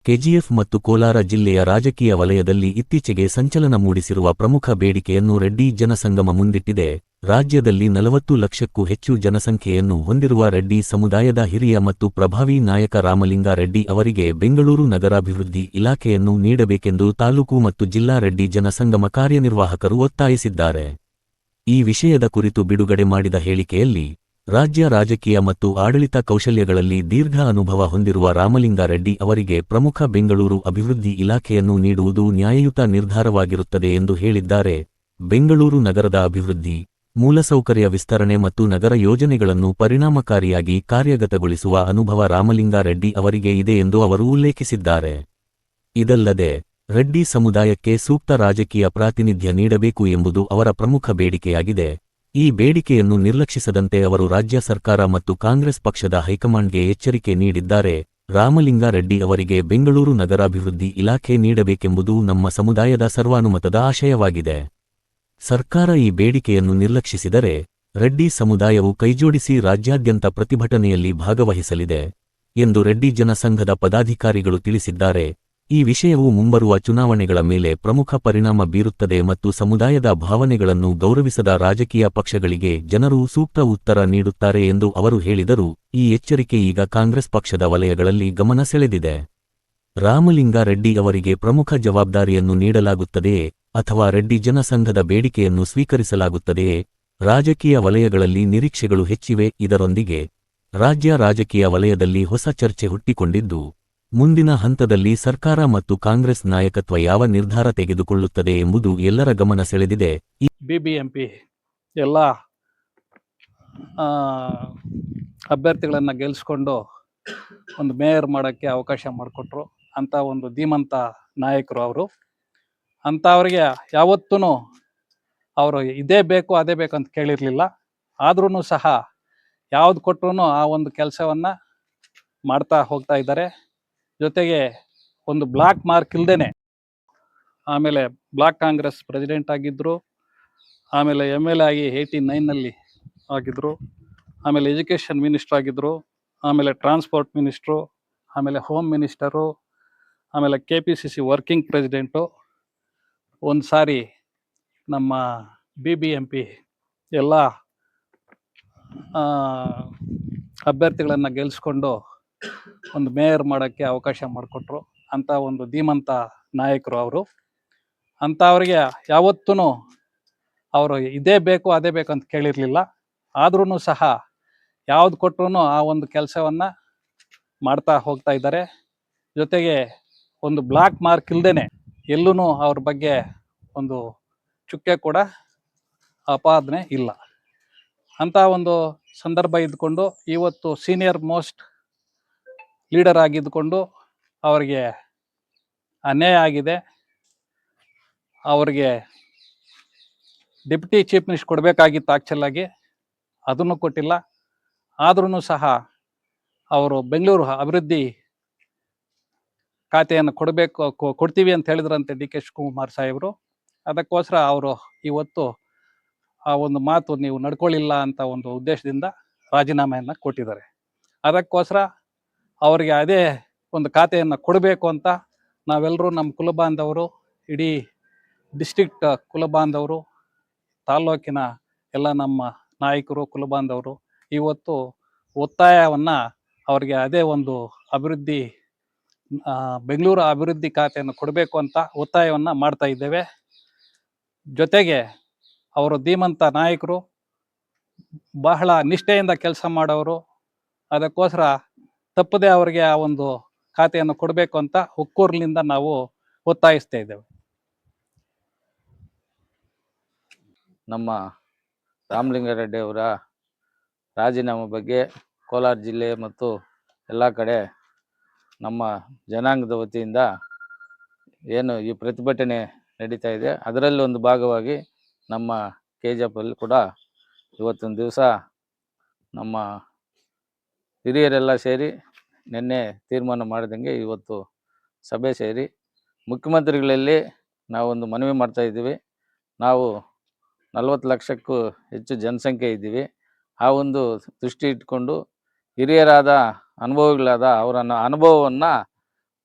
KGF ಮತ್ತು ಕೋಲಾರ ಜಿಲ್ಲೆಯ ರಾಜಕೀಯ ವಲಯದಲ್ಲಿ ಇತ್ತೀಚೆಗೆ ಸಂಚಲನ ಮೂಡಿಸಿರುವ ಪ್ರಮುಖ ಬೇಡಿಕೆಯನ್ನು ರೆಡ್ಡಿ ಜನಸಂಗಮ ಮುಂದಿಟ್ಟಿದೆ. ರಾಜ್ಯದಲ್ಲಿ 40 ಲಕ್ಷಕ್ಕೂ ಹೆಚ್ಚು ಜನಸಂಖ್ಯೆಯನ್ನು ಹೊಂದಿರುವ ರೆಡ್ಡಿ ಸಮುದಾಯದ ಹಿರಿಯ ಮತ್ತು ಪ್ರಭಾವಿ ನಾಯಕ ರಾಮಲಿಂಗಾ ರೆಡ್ಡಿ ಅವರಿಗೆ ಬೆಂಗಳೂರು ನಗರಾಭಿವೃದ್ಧಿ ಇಲಾಖೆಯನ್ನು ನೀಡಬೇಕೆಂದು ತಾಲೂಕು ಮತ್ತು ಜಿಲ್ಲಾ ರೆಡ್ಡಿ ಜನಸಂಗಮ ಕಾರ್ಯನಿರ್ವಾಹಕರು ಒತ್ತಾಯಿಸಿದ್ದಾರೆ. ಈ ವಿಷಯದ ಕುರಿತು ಬಿಡುಗಡೆ ಮಾಡಿದ ಹೇಳಿಕೆಯಲ್ಲಿ, ರಾಜ್ಯ ರಾಜಕೀಯ ಮತ್ತು ಆಡಳಿತ ಕೌಶಲ್ಯಗಳಲ್ಲಿ ದೀರ್ಘ ಅನುಭವ ಹೊಂದಿರುವ ರಾಮಲಿಂಗಾ ರೆಡ್ಡಿ ಅವರಿಗೆ ಪ್ರಮುಖ ಬೆಂಗಳೂರು ಅಭಿವೃದ್ಧಿ ಇಲಾಖೆಯನ್ನು ನೀಡುವುದು ನ್ಯಾಯಯುತ ನಿರ್ಧಾರವಾಗಿರುತ್ತದೆ ಎಂದು ಹೇಳಿದ್ದಾರೆ. ಬೆಂಗಳೂರು ನಗರದ ಅಭಿವೃದ್ಧಿ, ಮೂಲಸೌಕರ್ಯ ವಿಸ್ತರಣೆ ಮತ್ತು ನಗರ ಯೋಜನೆಗಳನ್ನು ಪರಿಣಾಮಕಾರಿಯಾಗಿ ಕಾರ್ಯಗತಗೊಳಿಸುವ ಅನುಭವ ರಾಮಲಿಂಗಾ ರೆಡ್ಡಿ ಅವರಿಗೆ ಇದೆ ಎಂದು ಅವರು ಉಲ್ಲೇಖಿಸಿದ್ದಾರೆ. ಇದಲ್ಲದೆ, ರೆಡ್ಡಿ ಸಮುದಾಯಕ್ಕೆ ಸೂಕ್ತ ರಾಜಕೀಯ ಪ್ರಾತಿನಿಧ್ಯ ನೀಡಬೇಕು ಎಂಬುದು ಅವರ ಪ್ರಮುಖ ಬೇಡಿಕೆಯಾಗಿದೆ. ಈ ಬೇಡಿಕೆಯನ್ನು ನಿರ್ಲಕ್ಷಿಸದಂತೆ ಅವರು ರಾಜ್ಯ ಸರ್ಕಾರ ಮತ್ತು ಕಾಂಗ್ರೆಸ್ ಪಕ್ಷದ ಹೈಕಮಾಂಡ್ಗೆ ಎಚ್ಚರಿಕೆ ನೀಡಿದ್ದಾರೆ. ರಾಮಲಿಂಗಾ ರೆಡ್ಡಿ ಅವರಿಗೆ ಬೆಂಗಳೂರು ನಗರಾಭಿವೃದ್ಧಿ ಇಲಾಖೆ ನೀಡಬೇಕೆಂಬುದು ನಮ್ಮ ಸಮುದಾಯದ ಸರ್ವಾನುಮತದ ಆಶಯವಾಗಿದೆ. ಸರ್ಕಾರ ಈ ಬೇಡಿಕೆಯನ್ನು ನಿರ್ಲಕ್ಷಿಸಿದರೆ, ರೆಡ್ಡಿ ಸಮುದಾಯವು ಕೈಜೋಡಿಸಿ ರಾಜ್ಯಾದ್ಯಂತ ಪ್ರತಿಭಟನೆಯಲ್ಲಿ ಭಾಗವಹಿಸಲಿದೆ ಎಂದು ರೆಡ್ಡಿ ಜನಸಂಘದ ಪದಾಧಿಕಾರಿಗಳು ತಿಳಿಸಿದ್ದಾರೆ. ಈ ವಿಷಯವು ಮುಂಬರುವ ಚುನಾವಣೆಗಳ ಮೇಲೆ ಪ್ರಮುಖ ಪರಿಣಾಮ ಬೀರುತ್ತದೆ ಮತ್ತು ಸಮುದಾಯದ ಭಾವನೆಗಳನ್ನು ಗೌರವಿಸದ ರಾಜಕೀಯ ಪಕ್ಷಗಳಿಗೆ ಜನರು ಸೂಕ್ತ ಉತ್ತರ ನೀಡುತ್ತಾರೆ ಎಂದು ಅವರು ಹೇಳಿದರು. ಈ ಎಚ್ಚರಿಕೆ ಈಗ ಕಾಂಗ್ರೆಸ್ ಪಕ್ಷದ ವಲಯಗಳಲ್ಲಿ ಗಮನ ಸೆಳೆದಿದೆ. ರಾಮಲಿಂಗಾ ರೆಡ್ಡಿ ಅವರಿಗೆ ಪ್ರಮುಖ ಜವಾಬ್ದಾರಿಯನ್ನು ನೀಡಲಾಗುತ್ತದೆಯೇ ಅಥವಾ ರೆಡ್ಡಿ ಜನಸಂಘದ ಬೇಡಿಕೆಯನ್ನು ಸ್ವೀಕರಿಸಲಾಗುತ್ತದೆಯೇ? ರಾಜಕೀಯ ವಲಯಗಳಲ್ಲಿ ನಿರೀಕ್ಷೆಗಳು ಹೆಚ್ಚಿವೆ. ಇದರೊಂದಿಗೆ ರಾಜ್ಯ ರಾಜಕೀಯ ವಲಯದಲ್ಲಿ ಹೊಸ ಚರ್ಚೆ ಹುಟ್ಟಿಕೊಂಡಿದ್ದು, ಮುಂದಿನ ಹಂತದಲ್ಲಿ ಸರ್ಕಾರ ಮತ್ತು ಕಾಂಗ್ರೆಸ್ ನಾಯಕತ್ವ ಯಾವ ನಿರ್ಧಾರ ತೆಗೆದುಕೊಳ್ಳುತ್ತದೆ ಎಂಬುದು ಎಲ್ಲರ ಗಮನ ಸೆಳೆದಿದೆ. ಬಿಬಿಎಂಪಿ ಎಲ್ಲ ಅಭ್ಯರ್ಥಿಗಳನ್ನು ಗೆಲ್ಲಿಸ್ಕೊಂಡು ಒಂದು ಮೇಯರ್ ಮಾಡೋಕ್ಕೆ ಅವಕಾಶ ಮಾಡಿಕೊಟ್ರು ಅಂತ ಒಂದು ಧೀಮಂತ ನಾಯಕರು ಅವರು. ಅಂಥವ್ರಿಗೆ ಯಾವತ್ತೂ ಅವರು ಇದೇ ಬೇಕು ಅದೇ ಬೇಕು ಅಂತ ಕೇಳಿರಲಿಲ್ಲ. ಆದ್ರೂ ಸಹ ಯಾವ್ದು ಕೊಟ್ಟರು ಆ ಒಂದು ಕೆಲಸವನ್ನು ಮಾಡ್ತಾ ಹೋಗ್ತಾ ಇದ್ದಾರೆ. ಜೊತೆಗೆ ಒಂದು ಬ್ಲಾಕ್ ಮಾರ್ಕ್ ಇಲ್ದೇನೆ ಆಮೇಲೆ ಬ್ಲಾಕ್ ಕಾಂಗ್ರೆಸ್ ಪ್ರೆಸಿಡೆಂಟ್ ಆಗಿದ್ದರು, ಆಮೇಲೆ MLA ಆಗಿ 89ನಲ್ಲಿ ಆಗಿದ್ದರು, ಆಮೇಲೆ ಎಜುಕೇಷನ್ ಮಿನಿಸ್ಟರ್ ಆಗಿದ್ದರು, ಆಮೇಲೆ ಟ್ರಾನ್ಸ್ಪೋರ್ಟ್ ಮಿನಿಸ್ಟ್ರು, ಆಮೇಲೆ ಹೋಮ್ ಮಿನಿಸ್ಟರು, ಆಮೇಲೆ KPCC ವರ್ಕಿಂಗ್ ಪ್ರೆಸಿಡೆಂಟು. ಒಂದು ಸಾರಿ ನಮ್ಮ BBMP ಎಲ್ಲ ಅಭ್ಯರ್ಥಿಗಳನ್ನು ಗೆಲ್ಲಿಸ್ಕೊಂಡು ಒಂದು ಮೇಯರ್ ಮಾಡೋಕ್ಕೆ ಅವಕಾಶ ಮಾಡಿಕೊಟ್ರು ಅಂತ ಒಂದು ಧೀಮಂತ ನಾಯಕರು ಅವರು. ಅಂಥವ್ರಿಗೆ ಯಾವತ್ತೂ ಅವರು ಇದೇ ಬೇಕು ಅದೇ ಬೇಕು ಅಂತ ಕೇಳಿರಲಿಲ್ಲ. ಆದ್ರೂ ಸಹ ಯಾವ್ದು ಕೊಟ್ಟರು ಆ ಒಂದು ಕೆಲಸವನ್ನು ಮಾಡ್ತಾ ಹೋಗ್ತಾ ಇದ್ದಾರೆ. ಜೊತೆಗೆ ಒಂದು ಬ್ಲಾಕ್ ಮಾರ್ಕ್ ಇಲ್ದೇನೆ ಎಲ್ಲೂ ಅವ್ರ ಬಗ್ಗೆ ಒಂದು ಚುಕ್ಕೆ ಕೂಡ ಅಪಾದನೆ ಇಲ್ಲ ಅಂತ ಒಂದು ಸಂದರ್ಭ ಇದ್ಕೊಂಡು ಇವತ್ತು ಸೀನಿಯರ್ ಮೋಸ್ಟ್ ಲೀಡರ್ ಆಗಿದ್ದುಕೊಂಡು ಅವರಿಗೆ ಅನ್ಯಾಯ ಆಗಿದೆ. ಅವರಿಗೆ ಡೆಪ್ಯೂಟಿ ಚೀಫ್ ಮಿನಿಸ್ಟರ್ ಕೊಡಬೇಕಾಗಿತ್ತು ಆ್ಯಕ್ಚುಲಾಗಿ, ಅದನ್ನು ಕೊಟ್ಟಿಲ್ಲ. ಆದ್ರೂ ಸಹ ಅವರು ಬೆಂಗಳೂರು ಅಭಿವೃದ್ಧಿ ಖಾತೆಯನ್ನು ಕೊಡ್ತೀವಿ ಅಂತ ಹೇಳಿದ್ರಂತೆ DK ಶಿವಕುಮಾರ್ ಸಾಹೇಬರು. ಅದಕ್ಕೋಸ್ಕರ ಅವರು ಇವತ್ತು ಆ ಒಂದು ಮಾತು ನೀವು ನಡ್ಕೊಳ್ಳಿಲ್ಲ ಅಂತ ಒಂದು ಉದ್ದೇಶದಿಂದ ರಾಜೀನಾಮೆಯನ್ನು ಕೊಟ್ಟಿದ್ದಾರೆ. ಅದಕ್ಕೋಸ್ಕರ ಅವರಿಗೆ ಅದೇ ಒಂದು ಖಾತೆಯನ್ನು ಕೊಡಬೇಕು ಅಂತ ನಾವೆಲ್ಲರೂ ನಮ್ಮ ಕುಲಬಾಂಧವರು, ಇಡೀ ಡಿಸ್ಟ್ರಿಕ್ಟ್ ಕುಲಬಾಂಧವರು, ತಾಲ್ಲೂಕಿನ ಎಲ್ಲ ನಮ್ಮ ನಾಯಕರು, ಕುಲಬಾಂಧವರು ಇವತ್ತು ಒತ್ತಾಯವನ್ನು ಅವರಿಗೆ ಅದೇ ಒಂದು ಅಭಿವೃದ್ಧಿ ಬೆಂಗಳೂರು ಅಭಿವೃದ್ಧಿ ಖಾತೆಯನ್ನು ಕೊಡಬೇಕು ಅಂತ ಒತ್ತಾಯವನ್ನು ಮಾಡ್ತಾ ಇದ್ದೇವೆ. ಜೊತೆಗೆ ಅವರು ಧೀಮಂತ ನಾಯಕರು, ಬಹಳ ನಿಷ್ಠೆಯಿಂದ ಕೆಲಸ ಮಾಡೋರು. ಅದಕ್ಕೋಸ್ಕರ ತಪ್ಪದೆ ಅವರಿಗೆ ಆ ಒಂದು ಖಾತೆಯನ್ನು ಕೊಡಬೇಕು ಅಂತ ಒಕ್ಕೂರಿನಿಂದ ನಾವು ಒತ್ತಾಯಿಸ್ತಾ ಇದ್ದೇವೆ. ನಮ್ಮ ರಾಮಲಿಂಗಾ ರೆಡ್ಡಿ ಅವರ ರಾಜೀನಾಮೆ ಬಗ್ಗೆ ಕೋಲಾರ ಜಿಲ್ಲೆ ಮತ್ತು ಎಲ್ಲ ಕಡೆ ನಮ್ಮ ಜನಾಂಗದ ವತಿಯಿಂದ ಏನು ಈ ಪ್ರತಿಭಟನೆ ನಡೀತಾ ಇದೆ, ಅದರಲ್ಲಿ ಒಂದು ಭಾಗವಾಗಿ ನಮ್ಮ KGF ಅಲ್ಲಿ ಕೂಡ ಇವತ್ತೊಂದು ದಿವಸ ನಮ್ಮ ಹಿರಿಯರೆಲ್ಲ ಸೇರಿ ನಿನ್ನೆ ತೀರ್ಮಾನ ಮಾಡಿದಂಗೆ ಇವತ್ತು ಸಭೆ ಸೇರಿ ಮುಖ್ಯಮಂತ್ರಿಗಳಲ್ಲಿ ನಾವೊಂದು ಮನವಿ ಮಾಡ್ತಾ ಇದ್ದೀವಿ. ನಾವು 40 ಲಕ್ಷಕ್ಕೂ ಹೆಚ್ಚು ಜನಸಂಖ್ಯೆ ಇದ್ದೀವಿ. ಆ ಒಂದು ದೃಷ್ಟಿ ಇಟ್ಕೊಂಡು ಹಿರಿಯರಾದ ಅನುಭವಿಗಳಾದ ಅವರ ಅನುಭವವನ್ನು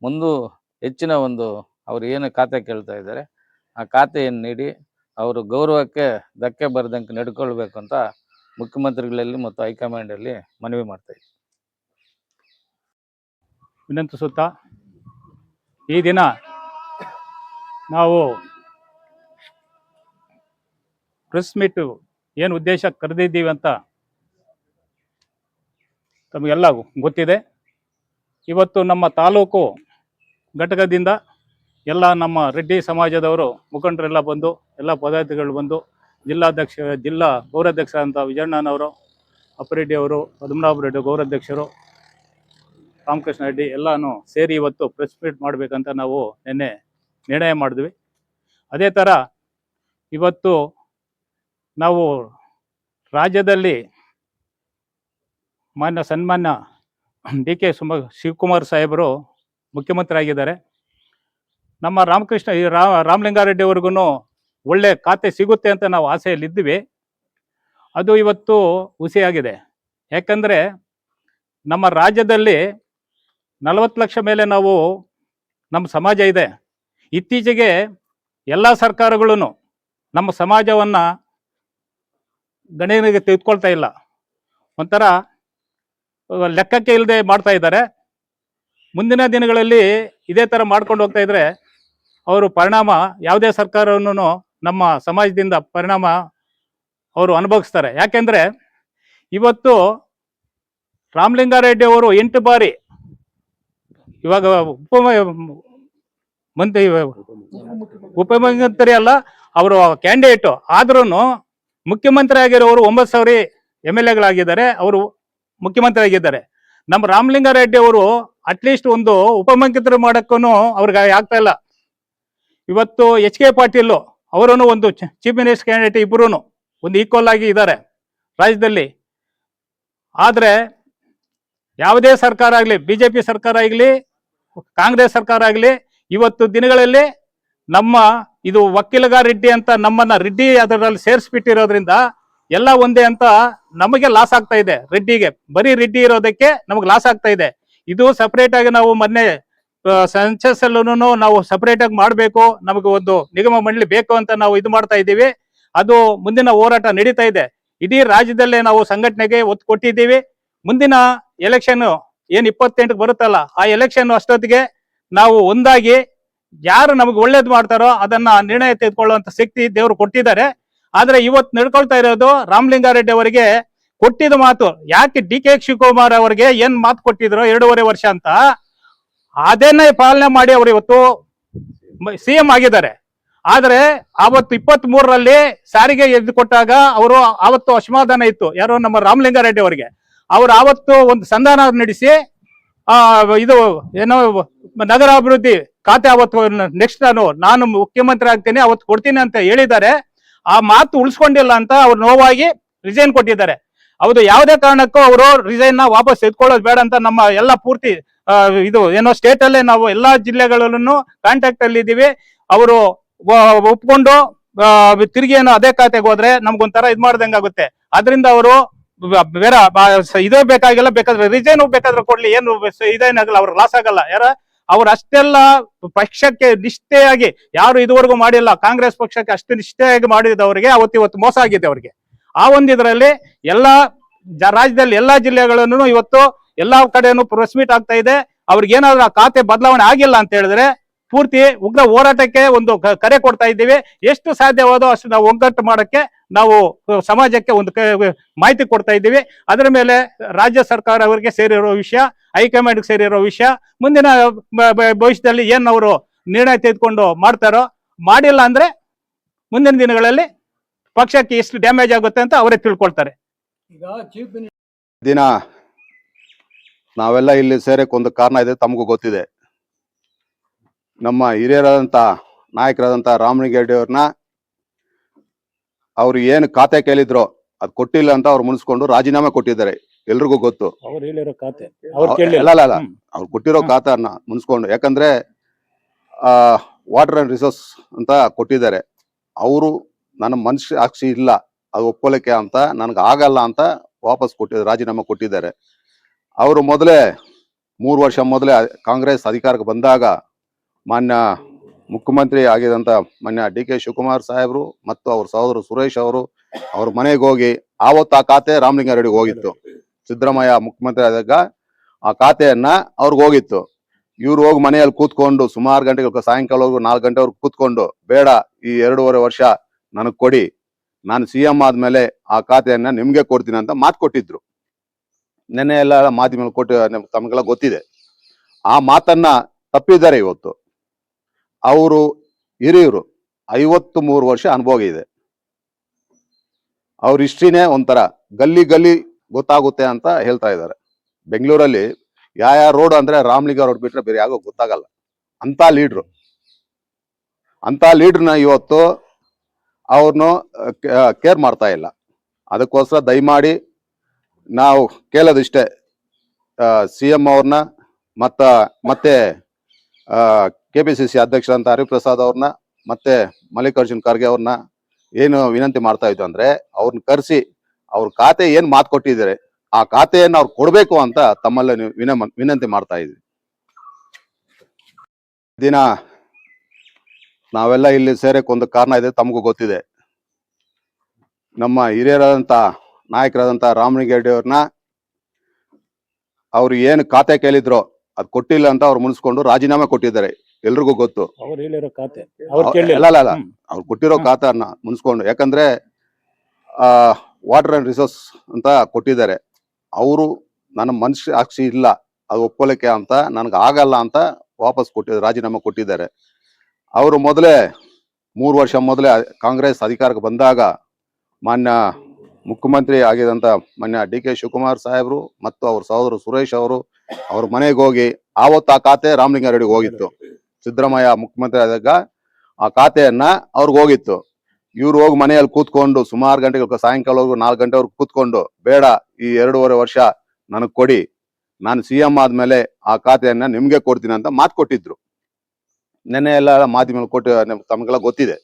ಮುಂದೆ ಹೆಚ್ಚಿನ ಒಂದು ಅವ್ರು ಏನು ಖಾತೆ ಕೇಳ್ತಾ ಇದ್ದಾರೆ ಆ ಖಾತೆಯನ್ನು ನೀಡಿ ಅವರು ಗೌರವಕ್ಕೆ ಧಕ್ಕೆ ಬರದಂಗೆ ನಡ್ಕೊಳ್ಬೇಕು ಅಂತ ಮುಖ್ಯಮಂತ್ರಿಗಳಲ್ಲಿ ಮತ್ತು ಹೈಕಮಾಂಡಲ್ಲಿ ಮನವಿ ಮಾಡ್ತಾ ಇದ್ದೀವಿ. ವಿನಂತಿಸುತ್ತಾ ಈ ದಿನ ನಾವು ಪ್ರೆಸ್ ಮೀಟ್ ಏನು ಉದ್ದೇಶ ಕರೆದಿದ್ದೀವಿ ಅಂತ ತಮಗೆಲ್ಲ ಗೊತ್ತಿದೆ. ಇವತ್ತು ನಮ್ಮ ತಾಲೂಕು ಘಟಕದಿಂದ ಎಲ್ಲ ನಮ್ಮ ರೆಡ್ಡಿ ಸಮಾಜದವರು ಮುಖಂಡರೆಲ್ಲ ಬಂದು, ಎಲ್ಲ ಪದಾಧಿಕಾರಿಗಳು ಬಂದು, ಜಿಲ್ಲಾ ಗೌರಾಧ್ಯಕ್ಷ ಅಂತ ವಿಜಯಣ್ಣನವರು, ಅಪ್ಪರೆಡ್ಡಿ ಅವರು, ಪದ್ಮನಾಭ ರೆಡ್ಡಿ ಗೌರಾಧ್ಯಕ್ಷರು, ರಾಮಕೃಷ್ಣ ರೆಡ್ಡಿ ಎಲ್ಲನೂ ಸೇರಿ ಇವತ್ತು ಪ್ರೆಸ್ ಮೀಟ್ ಮಾಡಬೇಕಂತ ನಾವು ನಿನ್ನೆ ನಿರ್ಣಯ ಮಾಡಿದ್ವಿ. ಅದೇ ಥರ ಇವತ್ತು ನಾವು ರಾಜ್ಯದಲ್ಲಿ ಸನ್ಮಾನ್ಯ DK ಶಿವಕುಮಾರ್ ಸಾಹೇಬರು ಮುಖ್ಯಮಂತ್ರಿ ಆಗಿದ್ದಾರೆ. ನಮ್ಮ ರಾಮಲಿಂಗಾರೆಡ್ಡಿ ಅವ್ರಿಗೂ ಒಳ್ಳೆ ಖಾತೆ ಸಿಗುತ್ತೆ ಅಂತ ನಾವು ಆಸೆಯಲ್ಲಿದ್ದೀವಿ. ಅದು ಇವತ್ತು ಹುಸಿಯಾಗಿದೆ. ಯಾಕಂದರೆ ನಮ್ಮ ರಾಜ್ಯದಲ್ಲಿ 40 ಲಕ್ಷ ಮೇಲೆ ನಮ್ಮ ಸಮಾಜ ಇದೆ. ಇತ್ತೀಚೆಗೆ ಎಲ್ಲ ಸರ್ಕಾರಗಳು ನಮ್ಮ ಸಮಾಜವನ್ನು ಗಣನೆಗೆ ತೆಗೆದುಕೊಳ್ತಾ ಇಲ್ಲ, ಒಂಥರ ಲೆಕ್ಕಕ್ಕೆ ಇಲ್ಲದೆ ಮಾಡ್ತಾ ಇದ್ದಾರೆ. ಮುಂದಿನ ದಿನಗಳಲ್ಲಿ ಇದೇ ಥರ ಮಾಡ್ಕೊಂಡು ಹೋಗ್ತಾ ಇದ್ರೆ ಅವರು ಪರಿಣಾಮ, ಯಾವುದೇ ಸರ್ಕಾರವನ್ನು ನಮ್ಮ ಸಮಾಜದಿಂದ ಪರಿಣಾಮ ಅವರು ಅನುಭವಿಸ್ತಾರೆ. ಯಾಕೆಂದರೆ ಇವತ್ತು ರಾಮಲಿಂಗಾರೆಡ್ಡಿ ಅವರು 8 ಬಾರಿ ಇವಾಗ ಉಪಮುಖ್ಯಮಂತ್ರಿ ಅಲ್ಲ, ಅವರು ಕ್ಯಾಂಡಿಡೇಟು, ಆದ್ರೂ ಮುಖ್ಯಮಂತ್ರಿ ಆಗಿರೋರು 9,000 MLAಗಳಾಗಿದ್ದಾರೆ, ಅವರು ಮುಖ್ಯಮಂತ್ರಿ ಆಗಿದ್ದಾರೆ. ನಮ್ಮ ರಾಮಲಿಂಗಾರೆಡ್ಡಿ ಅವರು ಅಟ್ಲೀಸ್ಟ್ ಒಂದು ಉಪಮುಖ್ಯಮಂತ್ರಿ ಮಾಡೋಕ್ಕೂ ಅವ್ರಿಗೆ ಆಗ್ತಾ ಇಲ್ಲ. ಇವತ್ತು HK ಪಾಟೀಲ್ ಅವರೂ ಒಂದು ಚೀಫ್ ಮಿನಿಸ್ಟರ್ ಕ್ಯಾಂಡಿಡೇಟ್, ಇಬ್ಬರೂ ಒಂದು ಈಕ್ವಲ್ ಆಗಿ ಇದ್ದಾರೆ ರಾಜ್ಯದಲ್ಲಿ. ಆದರೆ ಯಾವುದೇ ಸರ್ಕಾರ ಆಗಲಿ, BJP ಸರ್ಕಾರ ಆಗಲಿ, ಕಾಂಗ್ರೆಸ್ ಸರ್ಕಾರ ಆಗಲಿ, ಇವತ್ತು ದಿನಗಳಲ್ಲಿ ನಮ್ಮ ಇದು ವಕೀಲಗಾರೆಡ್ಡಿ ಅಂತ ನಮ್ಮನ್ನ ರೆಡ್ಡಿ ಅದರಲ್ಲಿ ಸೇರಿಸ್ಬಿಟ್ಟಿರೋದ್ರಿಂದ ಎಲ್ಲ ಒಂದೇ ಅಂತ ನಮಗೆ ಲಾಸ್ ಆಗ್ತಾ ಇದೆ. ರೆಡ್ಡಿಗೆ ಬರೀ ರೆಡ್ಡಿ ಇರೋದಕ್ಕೆ ನಮಗೆ ಲಾಸ್ ಆಗ್ತಾ ಇದೆ. ಇದು ಸಪರೇಟ್ ಆಗಿ ನಾವು ಮೊನ್ನೆ ಸೆನ್ಸಸ್ ಅಲ್ಲೂ ನಾವು ಸಪರೇಟ್ ಆಗಿ ಮಾಡಬೇಕು, ನಮಗೆ ಒಂದು ನಿಗಮ ಮಂಡಳಿ ಬೇಕು ಅಂತ ನಾವು ಇದು ಮಾಡ್ತಾ ಇದ್ದೀವಿ. ಅದು ಮುಂದಿನ ಹೋರಾಟ ನಡೀತಾ ಇದೆ. ಇಡೀ ರಾಜ್ಯದಲ್ಲೇ ನಾವು ಸಂಘಟನೆಗೆ ಒತ್ತು ಕೊಟ್ಟಿದ್ದೀವಿ. ಮುಂದಿನ ಎಲೆಕ್ಷನ್ ಏನು 28ಕ್ಕೆ ಬರುತ್ತಲ್ಲ, ಆ ಎಲೆಕ್ಷನ್ ಅಷ್ಟೊತ್ತಿಗೆ ನಾವು ಒಂದಾಗಿ ಯಾರು ನಮಗೆ ಒಳ್ಳೇದು ಮಾಡ್ತಾರೋ ಅದನ್ನ ನಿರ್ಣಯ ತೆಗೆದುಕೊಳ್ಳುವಂತ ಶಕ್ತಿ ದೇವರು ಕೊಟ್ಟಿದ್ದಾರೆ. ಆದ್ರೆ ಇವತ್ತು ನಡ್ಕೊಳ್ತಾ ಇರೋದು ರಾಮಲಿಂಗಾರೆಡ್ಡಿ ಅವರಿಗೆ ಕೊಟ್ಟಿದ್ದ ಮಾತು, ಯಾಕೆ DK ಶಿವಕುಮಾರ್ ಅವರಿಗೆ ಏನ್ ಮಾತು ಕೊಟ್ಟಿದ್ರು 2.5 ವರ್ಷ ಅಂತ, ಅದನ್ನೇ ಪಾಲನೆ ಮಾಡಿ ಅವರು ಇವತ್ತು CM ಆಗಿದ್ದಾರೆ. ಆದ್ರೆ ಅವತ್ತು 23ರಲ್ಲಿ ಸಾರಿಗೆ ಎದ್ದು ಕೊಟ್ಟಾಗ ಅವರು ಆವತ್ತು ಅಸಮಾಧಾನ ಇತ್ತು, ಯಾರೋ ನಮ್ಮ ರಾಮಲಿಂಗಾರೆಡ್ಡಿ ಅವರಿಗೆ. ಅವರು ಆವತ್ತು ಒಂದು ಸಂಧಾನ ನಡೆಸಿ ಇದು ಏನೋ ನಗರಾಭಿವೃದ್ಧಿ ಖಾತೆ ಅವತ್ತು ನೆಕ್ಸ್ಟ್ ನಾನು ಮುಖ್ಯಮಂತ್ರಿ ಆಗ್ತೇನೆ ಅವತ್ತು ಕೊಡ್ತೀನಿ ಅಂತ ಹೇಳಿದ್ದಾರೆ. ಆ ಮಾತು ಉಳಿಸ್ಕೊಂಡಿಲ್ಲ ಅಂತ ಅವ್ರು ನೋವಾಗಿ ರಿಸೈನ್ ಕೊಟ್ಟಿದ್ದಾರೆ. ಹೌದು, ಯಾವುದೇ ಕಾರಣಕ್ಕೂ ಅವರು ರಿಸೈನ್ ನ ವಾಪಸ್ ಎತ್ಕೊಳ್ಳೋದು ಬೇಡ ಅಂತ ನಮ್ಮ ಎಲ್ಲ ಪೂರ್ತಿ ಇದು ಏನೋ ಸ್ಟೇಟ್ ಅಲ್ಲೇ ನಾವು ಎಲ್ಲಾ ಜಿಲ್ಲೆಗಳಲ್ಲೂ ಕಾಂಟ್ಯಾಕ್ಟ್ ಅಲ್ಲಿ ಇದ್ದೀವಿ. ಅವರು ಒಪ್ಕೊಂಡು ತಿರುಗಿ ಏನೋ ಅದೇ ಖಾತೆಗೆ ಹೋದ್ರೆ ನಮ್ಗೊಂಥರ ಇದ್ ಮಾಡ್ದಂಗೆ ಆಗುತ್ತೆ. ಅದರಿಂದ ಅವರು ಬೇರೆ ಇದೇ ಬೇಕಾಗಿಲ್ಲ, ಬೇಕಾದ್ರೆ ರಿಸೈನ್ ಬೇಕಾದ್ರೆ ಕೊಡ್ಲಿ, ಏನು ಇದೇನಾಗಲ್ಲ, ಅವ್ರಿಗೆ ಲಾಸ್ ಆಗಲ್ಲ. ಅವ್ರು ಅಷ್ಟೆಲ್ಲ ಪಕ್ಷಕ್ಕೆ ನಿಷ್ಠೆಯಾಗಿ ಯಾರು ಇದುವರೆಗೂ ಮಾಡಿಲ್ಲ, ಕಾಂಗ್ರೆಸ್ ಪಕ್ಷಕ್ಕೆ ಅಷ್ಟು ನಿಷ್ಠೆಯಾಗಿ ಮಾಡಿದವರಿಗೆ ಇವತ್ತು ಮೋಸ ಆಗಿದೆ ಅವ್ರಿಗೆ. ಆ ಒಂದಿದ್ರಲ್ಲಿ ಎಲ್ಲಾ ರಾಜ್ಯದಲ್ಲಿ ಎಲ್ಲಾ ಜಿಲ್ಲೆಗಳನ್ನು ಇವತ್ತು ಎಲ್ಲಾ ಕಡೆನೂ ಪ್ರೆಸ್ ಮೀಟ್ ಆಗ್ತಾ ಇದೆ. ಅವ್ರಿಗೆ ಏನಾದ್ರೂ ಆ ಖಾತೆ ಬದಲಾವಣೆ ಆಗಿಲ್ಲ ಅಂತ ಹೇಳಿದ್ರೆ ಪೂರ್ತಿ ಉಗ್ರ ಹೋರಾಟಕ್ಕೆ ಒಂದು ಕರೆ ಕೊಡ್ತಾ ಇದ್ದೀವಿ. ಎಷ್ಟು ಸಾಧ್ಯವಾದೋ ಅಷ್ಟು ನಾವು ಒಗ್ಗಟ್ಟು ಮಾಡಕ್ಕೆ ನಾವು ಸಮಾಜಕ್ಕೆ ಒಂದು ಮಾಹಿತಿ ಕೊಡ್ತಾ ಇದ್ದೀವಿ. ಅದರ ಮೇಲೆ ರಾಜ್ಯ ಸರ್ಕಾರ ಅವರಿಗೆ ಸೇರಿರೋ ವಿಷಯ, ಹೈಕಮಾಂಡ್ ಸೇರಿರೋ ವಿಷಯ, ಮುಂದಿನ ಭವಿಷ್ಯದಲ್ಲಿ ಏನ್ ಅವರು ನಿರ್ಣಯ ತೆಗೆದುಕೊಂಡು ಮಾಡ್ತಾರೋ, ಮಾಡಿಲ್ಲ ಅಂದ್ರೆ ಮುಂದಿನ ದಿನಗಳಲ್ಲಿ ಪಕ್ಷಕ್ಕೆ ಎಷ್ಟು ಡ್ಯಾಮೇಜ್ ಆಗುತ್ತೆ ಅಂತ ಅವರೇ ತಿಳ್ಕೊಳ್ತಾರೆ. ದಿನ ನಾವೆಲ್ಲ ಇಲ್ಲಿ ಸೇರಕ್ಕೆ ಒಂದು ಕಾರಣ ಇದೆ, ತಮಗೂ ಗೊತ್ತಿದೆ. ನಮ್ಮ ಹಿರಿಯರಾದಂಥ ನಾಯಕರಾದಂಥ ರಾಮಲಿಂಗಾರೆಡ್ಡಿ ಅವ್ರನ್ನ ಅವ್ರು ಏನು ಖಾತೆ ಕೇಳಿದ್ರು ಅದು ಕೊಟ್ಟಿಲ್ಲ ಅಂತ ಅವ್ರು ಮುನ್ಸ್ಕೊಂಡು ರಾಜೀನಾಮೆ ಕೊಟ್ಟಿದ್ದಾರೆ, ಎಲ್ರಿಗೂ ಗೊತ್ತು. ಅವ್ರು ಕೊಟ್ಟಿರೋ ಖಾತೆಯನ್ನ ಮುನ್ಸ್ಕೊಂಡು, ಯಾಕಂದ್ರೆ ವಾಟರ್ ಅಂಡ್ ರಿಸೋರ್ಸ್ ಅಂತ ಕೊಟ್ಟಿದ್ದಾರೆ. ಅವರು ನನ್ನ ಮನಸ್ಸಾಕ್ಷಿ ಇಲ್ಲ ಅದು ಒಪ್ಕೊಳ್ಳಕ್ಕೆ ಅಂತ, ನನಗೆ ಆಗಲ್ಲ ಅಂತ ವಾಪಸ್ ಕೊಟ್ಟಿದ್ದಾರೆ, ರಾಜೀನಾಮೆ ಕೊಟ್ಟಿದ್ದಾರೆ. ಅವರು ಮೊದಲೇ 3 ವರ್ಷ ಮೊದಲೇ ಕಾಂಗ್ರೆಸ್ ಅಧಿಕಾರಕ್ಕೆ ಬಂದಾಗ ಮಾನ್ಯ ಮುಖ್ಯಮಂತ್ರಿ ಆಗಿದಂತ ಮಾನ್ಯ ಡಿ ಕೆ ಶಿವಕುಮಾರ್ ಸಾಹೇಬರು ಮತ್ತು ಅವ್ರ ಸಹೋದರ ಸುರೇಶ್ ಅವರು ಅವ್ರ ಮನೆಗೆ ಹೋಗಿ ಆವತ್ತು ಆ ಖಾತೆ ರಾಮಲಿಂಗಾರೆಡ್ಡಿಗೆ ಹೋಗಿತ್ತು. ಸಿದ್ದರಾಮಯ್ಯ ಮುಖ್ಯಮಂತ್ರಿ ಆದಾಗ ಆ ಖಾತೆಯನ್ನ ಅವ್ರಿಗೆ ಹೋಗಿತ್ತು. ಇವ್ರು ಹೋಗಿ ಮನೆಯಲ್ಲಿ ಕೂತ್ಕೊಂಡು ಸುಮಾರು ಗಂಟೆಗಳು ಸಾಯಂಕಾಲವರೆಗೂ 4 ಗಂಟೆವರೆಗೂ ಕೂತ್ಕೊಂಡು, ಬೇಡ ಈ 2.5 ವರ್ಷ ನನಗೆ ಕೊಡಿ, ನಾನು CM ಆದ್ಮೇಲೆ ಆ ಖಾತೆಯನ್ನ ನಿಮ್ಗೆ ಕೊಡ್ತೀನಿ ಅಂತ ಮಾತು ಕೊಟ್ಟಿದ್ರು. ನೆನ್ನೆ ಎಲ್ಲ ಮಾಧ್ಯಮ ಕೊಟ್ಟು ತಮಗೆಲ್ಲ ಗೊತ್ತಿದೆ. ಆ ಮಾತನ್ನ ತಪ್ಪಿದ್ದಾರೆ. ಇವತ್ತು ಅವರು ಹಿರಿಯರು, 53 ವರ್ಷ ಅನುಭವ ಇದೆ. ಅವ್ರ ಹಿಸ್ಟ್ರಿನೇ ಒಂಥರ ಗಲ್ಲಿ ಗಲ್ಲಿ ಗೊತ್ತಾಗುತ್ತೆ ಅಂತ ಹೇಳ್ತಾ ಇದ್ದಾರೆ. ಬೆಂಗಳೂರಲ್ಲಿ ಯಾವ ರೋಡ್ ಅಂದ್ರೆ ರಾಮಲಿಂಗ ರೋಡ್ ಬಿಟ್ರೆ ಬೇರೆ ಯಾರಿಗೂ ಗೊತ್ತಾಗಲ್ಲ. ಅಂತ ಲೀಡ್ರನ್ನ ಇವತ್ತು ಅವ್ರನ್ನು ಕೇರ್ ಮಾಡ್ತಾ ಇಲ್ಲ. ಅದಕ್ಕೋಸ್ಕರ ದಯಮಾಡಿ ನಾವು ಕೇಳೋದಿಷ್ಟೇ, CM ಅವ್ರನ್ನ ಮತ್ತೆ KPCC ಅಧ್ಯಕ್ಷರಂತ ಹರಿಪ್ರಸಾದ್ ಅವ್ರನ್ನ ಮತ್ತೆ ಮಲ್ಲಿಕಾರ್ಜುನ್ ಖರ್ಗೆ ಅವ್ರನ್ನ ಏನು ವಿನಂತಿ ಮಾಡ್ತಾ ಇದ್ದು ಅಂದ್ರೆ, ಅವ್ರನ್ನ ಕರೆಸಿ ಅವ್ರ ಖಾತೆ ಏನ್ ಮಾತು ಕೊಟ್ಟಿದ್ದಾರೆ ಆ ಖಾತೆಯನ್ನು ಅವ್ರು ಕೊಡ್ಬೇಕು ಅಂತ ತಮ್ಮಲ್ಲಿ ವಿನಂತಿ ಮಾಡ್ತಾ ಇದ್ವಿ. ದಿನ ನಾವೆಲ್ಲ ಇಲ್ಲಿ ಸೇರಕ್ಕೆ ಒಂದು ಕಾರಣ ಇದೆ, ತಮಗೂ ಗೊತ್ತಿದೆ. ನಮ್ಮ ಹಿರಿಯರಾದಂತ ನಾಯಕರಾದಂತ ರಾಮಲಿಂಗಾರೆಡ್ಡಿ ಅವ್ರನ್ನ ಅವ್ರು ಏನು ಖಾತೆ ಕೇಳಿದ್ರು ಅದು ಕೊಟ್ಟಿಲ್ಲ ಅಂತ ಅವ್ರು ಮುನ್ಸ್ಕೊಂಡು ರಾಜೀನಾಮೆ ಕೊಟ್ಟಿದ್ದಾರೆ. ಎಲ್ರಿಗೂ ಗೊತ್ತು. ಅವ್ರು ಹೇಳಿರೋ ಖಾತೆ ಅಲ್ಲ ಅವ್ರು ಕೊಟ್ಟಿರೋ ಖಾತೆಯನ್ನ ಮುನ್ಸ್ಕೊಂಡು, ಯಾಕಂದ್ರೆ ವಾಟರ್ ಅಂಡ್ ರಿಸೋರ್ಸ್ ಅಂತ ಕೊಟ್ಟಿದ್ದಾರೆ. ಅವರು ನನ್ನ ಮನಸ್ಸಾಕ್ಷಿ ಇಲ್ಲ ಅದು ಒಪ್ಪಲಿಕ್ಕೆ ಅಂತ, ನನಗೆ ಆಗಲ್ಲ ಅಂತ ವಾಪಸ್ ರಾಜೀನಾಮೆ ಕೊಟ್ಟಿದ್ದಾರೆ. ಅವರು ಮೊದಲೇ 3 ವರ್ಷ ಮೊದಲೇ ಕಾಂಗ್ರೆಸ್ ಅಧಿಕಾರಕ್ಕೆ ಬಂದಾಗ ಮಾನ್ಯ ಮುಖ್ಯಮಂತ್ರಿ ಆಗಿದಂತ ಮಾನ್ಯ ಡಿ ಕೆ ಶಿವಕುಮಾರ್ ಸಾಹೇಬರು ಮತ್ತು ಅವ್ರ ಸಹೋದರ ಸುರೇಶ್ ಅವರು ಅವ್ರ ಮನೆಗೆ ಹೋಗಿ ಆವತ್ತು ಆ ಖಾತೆ ರಾಮಲಿಂಗಾರೆಡ್ಡಿಗೆ ಹೋಗಿತ್ತು. ಸಿದ್ದರಾಮಯ್ಯ ಮುಖ್ಯಮಂತ್ರಿ ಆದಾಗ ಆ ಖಾತೆಯನ್ನ ಅವ್ರಿಗೆ ಹೋಗಿತ್ತು. ಇವ್ರು ಹೋಗಿ ಮನೆಯಲ್ಲಿ ಕೂತ್ಕೊಂಡು ಸುಮಾರು ಗಂಟೆಗಳು ಸಾಯಂಕಾಲವರೆಗೂ 4 ಗಂಟೆವರೆಗೂ ಕೂತ್ಕೊಂಡು, ಬೇಡ ಈ 2.5 ವರ್ಷ ನನಗೆ ಕೊಡಿ, ನಾನು CM ಆದ್ಮೇಲೆ ಆ ಖಾತೆಯನ್ನ ನಿಮ್ಗೆ ಕೊಡ್ತೀನಿ ಅಂತ ಮಾತು ಕೊಟ್ಟಿದ್ರು. ನೆನ್ನೆ ಎಲ್ಲ ಮಾಧ್ಯಮ ಕೊಟ್ಟು ತಮಗೆಲ್ಲ ಗೊತ್ತಿದೆ.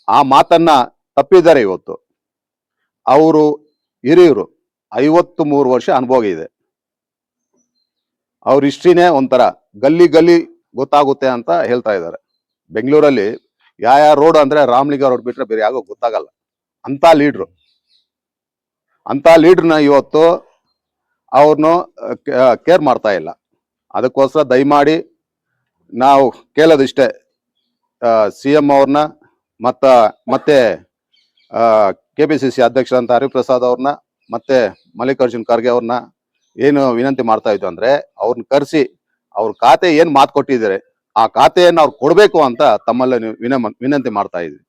ಆ ಮಾತನ್ನ ತಪ್ಪಿದ್ದಾರೆ. ಇವತ್ತು ಅವರು ಹಿರಿಯರು, 53 ವರ್ಷ ಅನುಭವ ಇದೆ. ಅವ್ರ ಹಿಸ್ಟ್ರಿನೇ ಒಂಥರ ಗಲ್ಲಿ ಗಲ್ಲಿ ಗೊತ್ತಾಗುತ್ತೆ ಅಂತ ಹೇಳ್ತಾ ಇದ್ದಾರೆ. ಬೆಂಗಳೂರಲ್ಲಿ ಯಾವ ರೋಡ್ ಅಂದ್ರೆ ರಾಮಲಿಂಗ ರೋಡ್ ಬಿಟ್ರೆ ಬೇರೆ ಯಾರಿಗೂ ಗೊತ್ತಾಗಲ್ಲ. ಅಂತ ಲೀಡ್ರನ್ನ ಇವತ್ತು ಅವ್ರನ್ನು ಕೇರ್ ಮಾಡ್ತಾ ಇಲ್ಲ. ಅದಕ್ಕೋಸ್ಕರ ದಯಮಾಡಿ ನಾವು ಕೇಳೋದಿಷ್ಟೇ, CM ಅವ್ರನ್ನ ಮತ್ತೆ KPCC ಅಧ್ಯಕ್ಷರಂತ ಹರಿಪ್ರಸಾದ್ ಅವ್ರನ್ನ ಮತ್ತೆ ಮಲ್ಲಿಕಾರ್ಜುನ್ ಖರ್ಗೆ ಅವ್ರನ್ನ ಏನು ವಿನಂತಿ ಮಾಡ್ತಾ ಇದ್ದು ಅಂದ್ರೆ, ಅವ್ರನ್ನ ಕರೆಸಿ ಅವ್ರ ಖಾತೆ ಏನ್ ಮಾತು ಕೊಟ್ಟಿದ್ದಾರೆ ಆ ಖಾತೆಯನ್ನು ಅವ್ರು ಕೊಡ್ಬೇಕು ಅಂತ ತಮ್ಮಲ್ಲಿ ವಿನಂತಿ ಮಾಡ್ತಾ ಇದ್ವಿ.